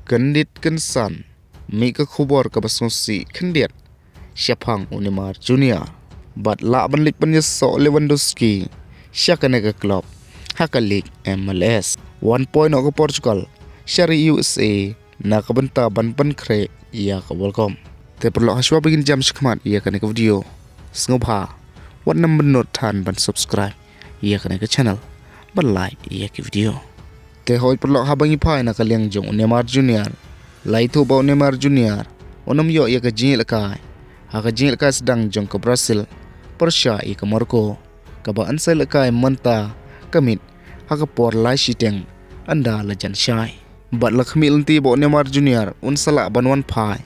Kendit kensan, mika khubor ke basnosi kendiat, Shapang Neymar Jr. Bat la banlik penyesok Lewandowski, Shakane ke klub, haka League MLS. 1 point ke Portugal, Syari USA, na kebenta ban kre, ia ke welcome. Te perlu haswa begin jam sekmat, ia kena ke video. Sengupha, wat nam benut tan ban subscribe, ia kena ke channel, ban like, ia ke video. Te hoi perlu habangi pai na kaliang jong Neymar Jr. Lai tu bau Neymar Jr. Onam yo ia ke jingil kai. Haka jingil kai sedang jong ke Brazil. Persya ia ke Morocco. Kaba ansai lekai menta kamit. Haka por lai siteng anda lejan syai. Bat lakmil nanti bau Neymar Jr. Unsala banwan pai.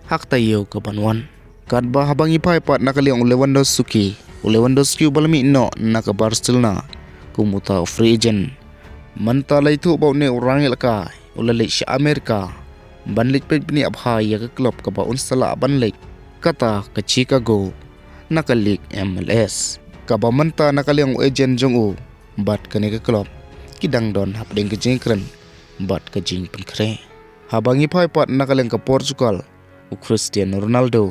Hak tayo ke banwan. Kad ba habangi pai pat na kaliang Lewandowski. Lewandowski balami no na ke Barcelona. Kumuta free agent. Manta lai tu bau ne orang ilkai ulalek sya Amerika banlik pe bini abha ya ke klub ka ba unsala banlik kata ke Chicago nakalik MLS ka ba manta nakaliang agent jongu bat kene ke klub kidang don hapdeng ke jingkren bat ke jing penkre habangi pai pat nakaliang ke Portugal u Cristiano Ronaldo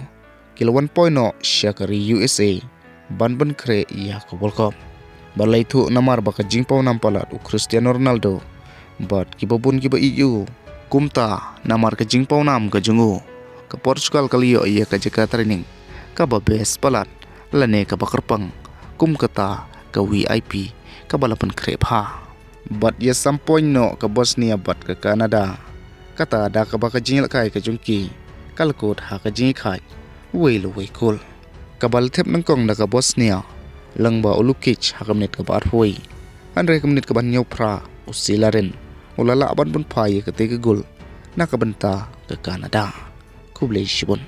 kilo 1 point no Shakari USA ban kre ya ke World Cup. Balai tu namar baka jingpau nampalat u Cristiano Ronaldo. Bat kibabun kiba EU. Kumta namar ke jingpau nam ke jungu. Ke Portugal kaliyo iya ke jaka training. Kaba best palat. Lane kaba kerpang. Kum kata ke VIP. Kabalapan krep ha. Bat ya sampoin no ke Bosnia bat ke Canada. Kata ada kaba ke jingil kai ke jungki. Kalkut ha ke jingi kai. Wei cool. Kabal tep nangkong na ke Bosnia. Lang ba ulukich hakamnit ka ba arhoy. Andre kamnit ka ba nyaw pra usila rin. Ulala aban pun paya ka tiga gol. Nakabenta ke Canada. Kublay shibon.